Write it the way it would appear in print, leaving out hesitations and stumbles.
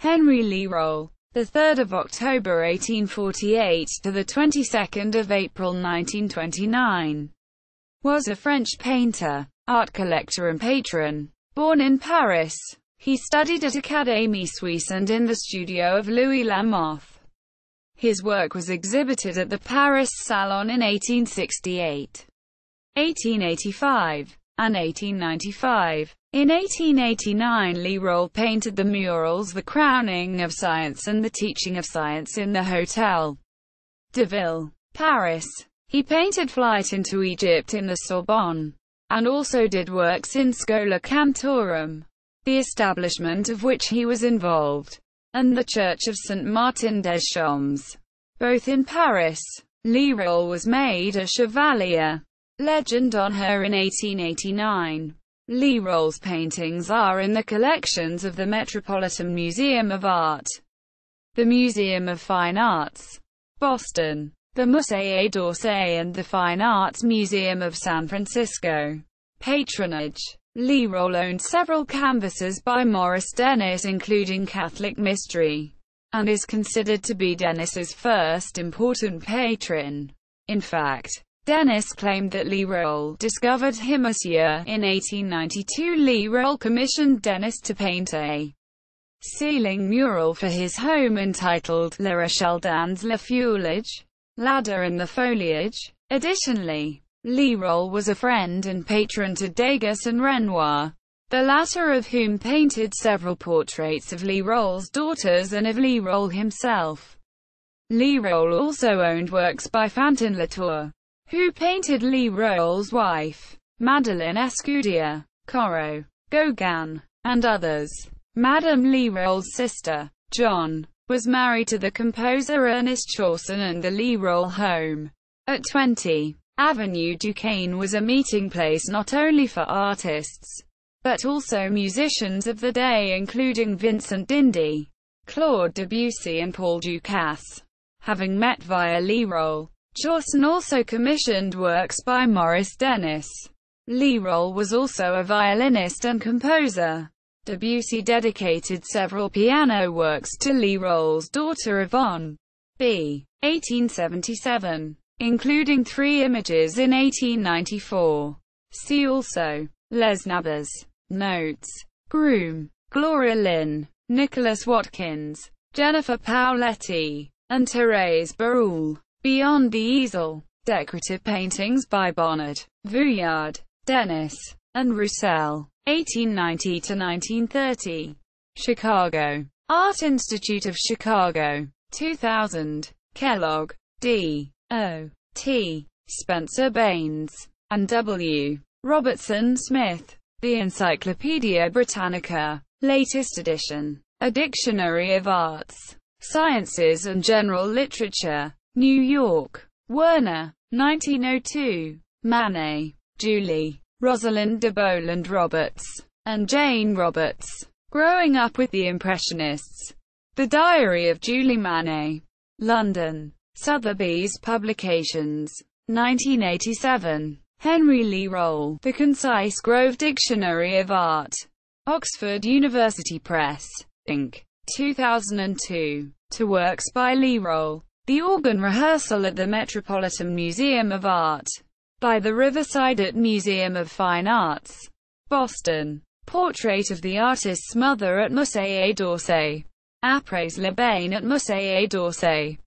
Henry Lerolle, the 3rd of October 1848 to the 22nd of April 1929, was a French painter, art collector and patron. Born in Paris, he studied at Académie Suisse and in the studio of Louis Lamothe. His work was exhibited at the Paris Salon in 1868, 1885, and 1895. In 1889, Lerolle painted the murals The Crowning of Science and The Teaching of Science in the Hôtel de Ville, Paris. He painted Flight into Egypt in the Sorbonne, and also did works in Schola Cantorum, the establishment of which he was involved, and the Church of Saint Martin des Champs, both in Paris. Lerolle was made a Chevalier, Legend on her in 1889. Lerolle's paintings are in the collections of the Metropolitan Museum of Art, the Museum of Fine Arts, Boston, the Musée d'Orsay and the Fine Arts Museum of San Francisco. Patronage. Lerolle owned several canvases by Maurice Denis including Catholic Mystery, and is considered to be Denis's first important patron. In fact, Denis claimed that Lerolle discovered him a year. In 1892, Lerolle commissioned Denis to paint a ceiling mural for his home entitled La Rochelle dans le feuillage, Ladder in the Foliage. Additionally, Lerolle was a friend and patron to Degas and Renoir, the latter of whom painted several portraits of Lerolle's daughters and of Lerolle himself. Lerolle also owned works by Fantin Latour, who painted Lerolle's wife, Madeleine Escudier, Corot, Gauguin, and others. Madame Lerolle's sister, John, was married to the composer Ernest Chausson, and the Lerolle home at 20 Avenue Duquesne was a meeting place not only for artists, but also musicians of the day including Vincent d'Indy, Claude Debussy and Paul Ducasse. Having met via Lerolle, Chausson also commissioned works by Maurice Denis. Lerolle was also a violinist and composer. Debussy dedicated several piano works to Lerolle's daughter Yvonne b. 1877, including 3 images in 1894. See also Les Nabers. Notes. Groom, Gloria Lynn, Nicholas Watkins, Jennifer Pauletti, and Thérèse Baroul. Beyond the Easel. Decorative paintings by Bonnard, Vuillard, Denis, and Roussel. 1890–1930. Chicago. Art Institute of Chicago. 2000. Kellogg, D. O. T. Spencer Baines, and W. Robertson Smith. The Encyclopaedia Britannica. Latest edition. A Dictionary of Arts, Sciences and General Literature. New York. Werner. 1902. Manet, Julie. Rosalind de Boland Roberts, and Jane Roberts. Growing Up with the Impressionists. The Diary of Julie Manet. London. Sotheby's Publications. 1987. Henry Lerolle. The Concise Grove Dictionary of Art. Oxford University Press, Inc. 2002. To works by Lerolle. The Organ Rehearsal at the Metropolitan Museum of Art. By the Riverside at Museum of Fine Arts, Boston. Portrait of the artist's mother at Musée d'Orsay. Après-les-Bains at Musée d'Orsay.